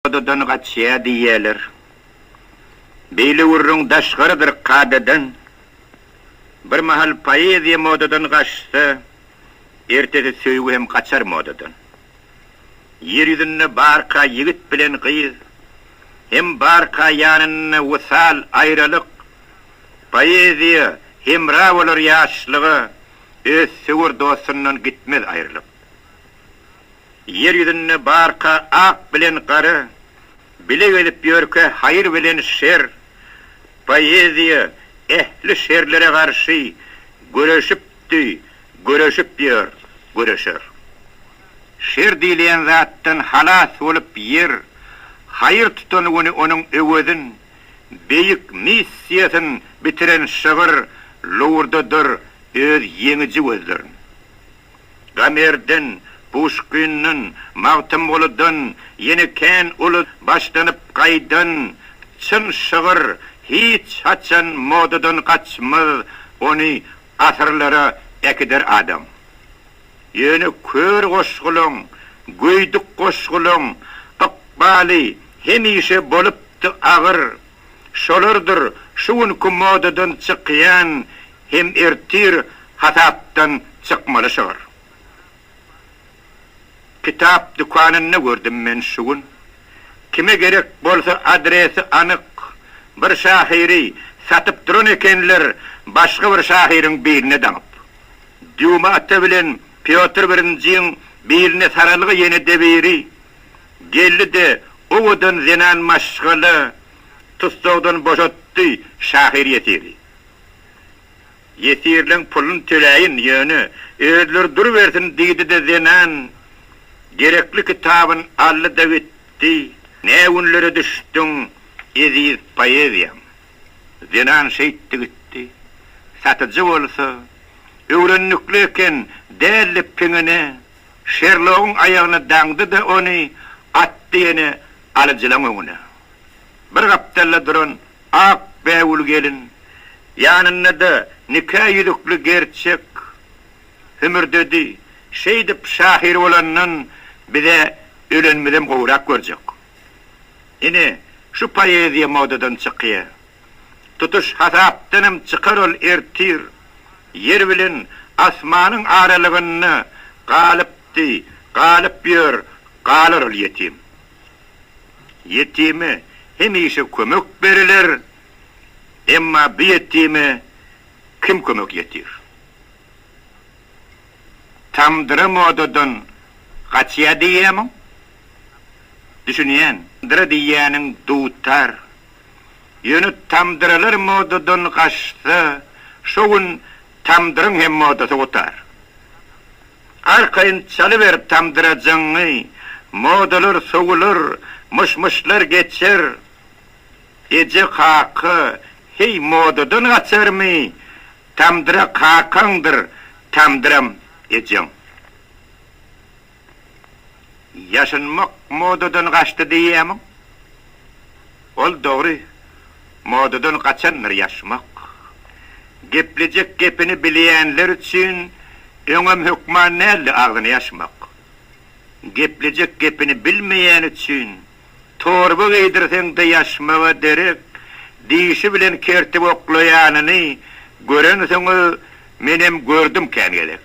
Odadan qaçya diýerler. Beýle urrun daşgarydyr qadadan. Bir mahal poeziýa modadan qaçsa, ertede söýgü hem qaçar modadan. Yer ýüzünde barka ýigit bilen gyýyz, hem barka ýanyna wysal aýralyk. Poeziýa hem rawalar ýaşlygy, öz söwür dostundan gitmez aýralyp. Yer ýüzünde barka ak bilen qara, bile gelip ýörke hayır bilen şer. Poeziýa ehli şerlere garşy göreşipdi, göreşip ýör, göreşer. Şer diýilen zatdan halas bolup yer, hayır tutanyny onuň öwedin, beýik missiýasyny bitiren şagyr lowurdadyr öz ýeňiji gözlerin. Gamerden Pushkin'nin Mavtim uludan yeni ken ulu başlanıp kaydan çın şığır hiç haçan modadan kaçmaz onu asırlara ekider adam. Yeni kör koşgulun, güydük koşgulun, ıkbali hemişe boluptu ağır. Şolurdur şuunku modadan çıkyan hem ertir hataptan çıkmalı şığır. Kitap dükkanını gördüm men şuun. Kime gerek bolsa adresi anık. Bir şahiri satıp durun ekenler başka bir şahirin birine danıp. Düğme atı bilen Piotr Birinci'nin birine saralığı yeni deviri. Geldi de oğudan zenan maşgılı tustağdan boşattı şahir yetiri. Yetirlen pulun tüleyin yönü ödülür dur versin deydi de zenan. Gerekli kitabın allı da bitti. Ne unları düştün eziz poeziyam. Zenan şeytti gitti. Satıcı olsa öğrenlikliyken değerli pingine Sherlock'un ayağına dangdı da onu attı yine alıcılan önüne. Bir kaptalla durun ak beyul gelin. Yanına da nikah yüdüklü gerçek. Hümür dedi şeydip şahir olanın bize ölenmeden kovrak görecek. Yine şu poeziya modadan çıkıyor. Tutuş hasaptanım çıkar ol ertir. Yer bilen asmanın aralığını kalıptı, kalıp yor, kalır ol yetim. Yetime hemişe kömük verilir. Emma bir yetime kim kömük yetir? Tamdıra modadan kaçya diýämiň? Düşünýän, tamdıra diýäniň dutar. Ýöne tamdyralar modadan kaçsa, şogun tamdyryň hem modasy otar. Arkaýyn çalyberip tamdyrajaňy, modalar sowulur, mışmışlar geçer. Ece kakı, hey modadan kaçarmy? Tamdyra kakaňdyr, tamdyram ejem. Yaşanmak modadan kaçtı diýämiň? Ol dogry. Modadan kaçanlar yaşamak. Geplecek gepini bilýänler üçin öňem hükman näle agdyny yaşamak. Geplecek gepini bilmeýän üçin torba geydirseň de yaşmaga derek, diýişi bilen kertip oklaýanyny gören soňy menem gördüm kän gelek.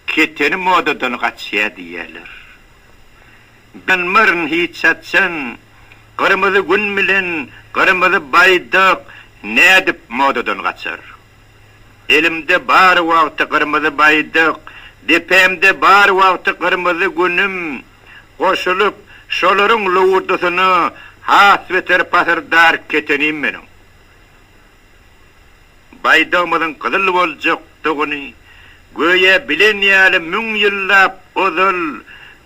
Keteni modadan kaçya diýerler. Ben mırın hiç atsan, kırmızı gün bilen, kırmızı baydak, ne edip modadan kaçar? Elimde bar vakti kırmızı baydak, depemde bar vakti kırmızı günüm, koşulup şolurun luğurdusunu hasveter pasırdar ketenim benim. Baydağımızın kızıl boljakdygyny, göye bilen ýaly müň ýyllap ozul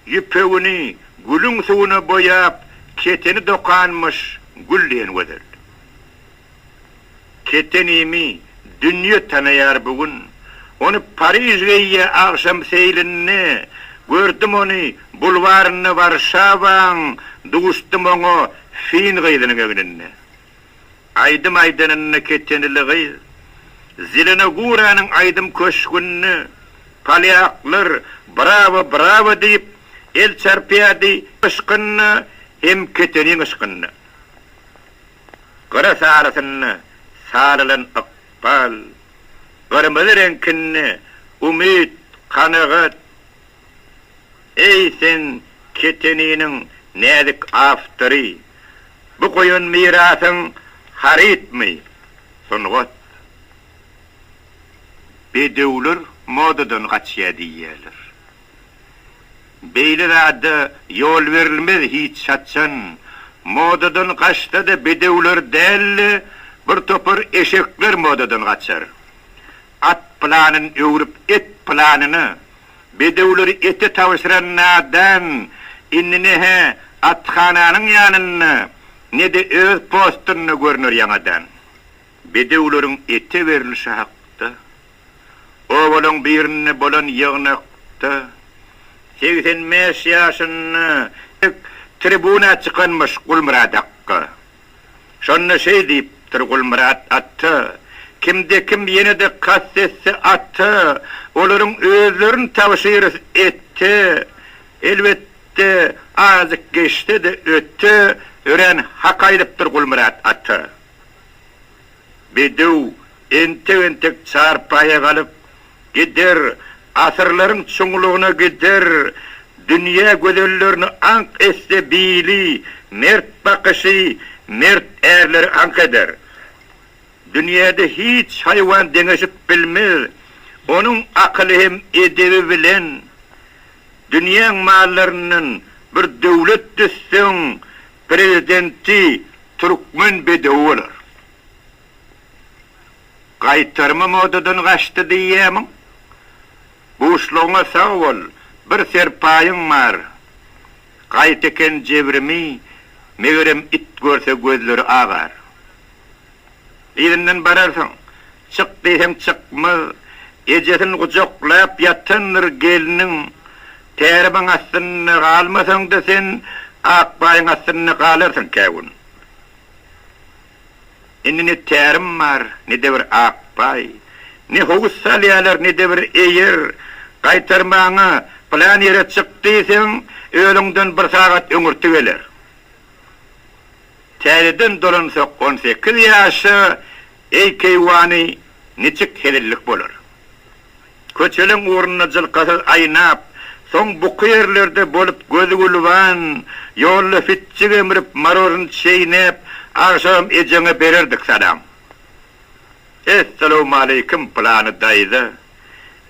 ýüpegini gülüň suwuna boýap keteni dokanmyş gülleýän wedir. Ketenimi dünýä tanaýar bugün. Onu Paris'e ýa akşam seýlenine gördüm onu bulwaryny Warşawaň duguşdum onu fin gyzynyň öňünde. Aýdym aýdanyny keteniligi Zilene Gura'nın aydym köşkünni palyaklar bravo bravo deyip el çarpıyadi ışkınna hem ketenin ışkınna. Qara sarısınna sarılan aqbal, qırmızı renkini umid, qanagat. Ey sen keteninin nedik aftırı, bu koyun mirasın harit mi? Songat. Bedevler modadan kaçıya diyeler. Beyler adı yol verilmez hiç satsan, modadan kaçta da bedevler değil, bir topur eşekler modadan kaçar. At planın öğürüp et planını, bedevleri eti tavşıranlardan, innine atxananın yanını, ne de öz postununu görünür yanadan. Bedevlerin eti verilişi hakkı, oğulun birini bolan yığınakta, 85 yaşını tribuna çıkanmış Gulmurat Hakkı. Şonu şey deyiptir Gulmurat attı. Kimde kim yine de kassesi attı. Olurun özlerin tavşirisi etti. Elbette azık geçti de öttü. Ören hak aylıptır Gulmurat attı. Bedev entek çarpaya kalıp gider. Asırların çoğuluğuna gider, dünya gözellerini ank etse bili, mert bakışı, mert erleri ank eder. Dünyada hiç hayvan dengeşip bilmez, onun akıllı hem edebi bilen, dünyanın mallarının bir devlet düşsün, prezidenti Türkmen bedevi olur. Kaytarma modadan kaçtı diyemem. Bu uşluğuna sağ ol, bir serpayın var. Kayteken cevrimi, meğerem it görse gözleri ağar. Elinden bararsın, çık deysen çıkmaz, ecesin kucaklayıp yatınır gelinin, teribin aslını kalmasan da sen, akbayın aslını kalırsın kevun. Indi ne terim var, ne de bir akbay, ne hoğuz salyalar, ne de bir eğir, kaytarmağına plan yere çıktıysan, ölünden bir saat ömürtü gelir. Täleden dolansa 18 yaşı, ey keyvani, neçik helillik bolur. Köçelin uğruna jılkasız aynap, son bu yerlerde bolup gözü gülvan, yolla fitçi emirip marorun çeynep, akşam ecene bererdik sadam. Esselamu aleyküm planı daydı.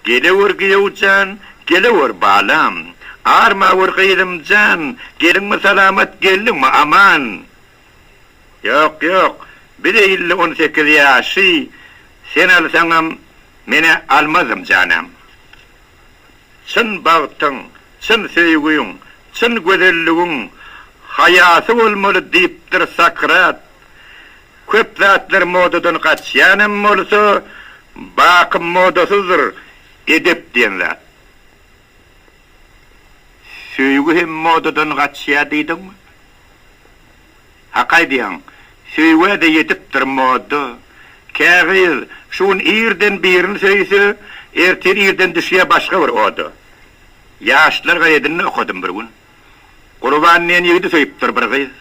Gelevur giyevcan, gelevur balam. Arma vur kıyılımcan, gelin mi salamet, gelin mi aman. Yok, bir de 18 yaşı, sen alsanım, mene almazım canım. Çın bağıttın, çın sevgiyun, çın güzelliğin, hayası olmalı deyiptir sakrat. Köp zatlar modadan kaçyanım olsa, bakım modasızdır, edep diyen zat. Söygü hem modadan kaçya deydin mi? Hakay diyen, söygüye de yetiptir moda. Kâğil, şun iyirden birini söyse, erter iyirden düşüye başka bir oda. Yaşlar gayedini okudum bir gün. Kurbanliyen yedi söyüptir bir kız.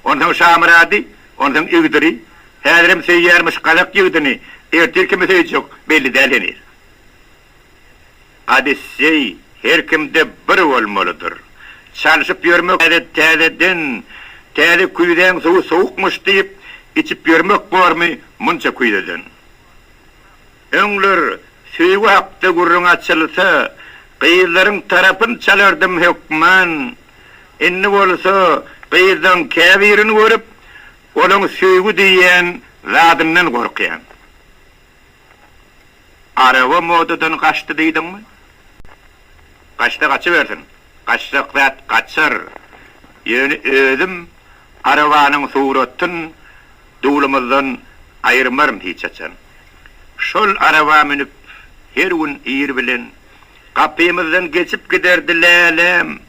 Ondan şamıradi, ondan ügdiri, hâdirim söyyermiş kalak yıgdini, erter kimi söyleyecek, belli delhenir. Adissey, her kimde bir olmalıdır. Çalışıp yürümek tədeden, täze kuyudan soğuk soğukmuş deyip, içip yürümek var mı, munça kuyudan. Öňler, söýgü hakda gurrun açılsa, kıyızların tarafın çalardım hükman. Inni bolsa, kıyızdan käbirini görüp, onun söýgü diýen zadından korkyan. Araba modadan kaçtı deydin mi? Kaçta kaçıversin. Kaçta kaçar. Yani özüm arabanın suratın dulumuzdan ayırmarım hiç açan. Şol araba minip her gün iyir bilen kapımızdan geçip giderdi lelem.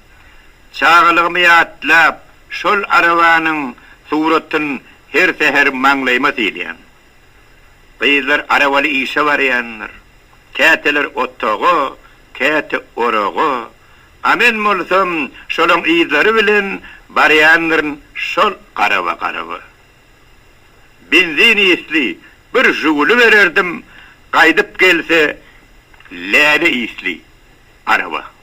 Çağılığımı atlap şol arabanın suratın her seher manglayma diyen. Kıyızlar arabalı işe varayanlar. Käteler otoğu, käte oroğu, Amen bolsam şolun izleri bilen baryanların şol qaraba. Benzin isli bir jugulu vererdim, qaydıp gelse läde isli araba.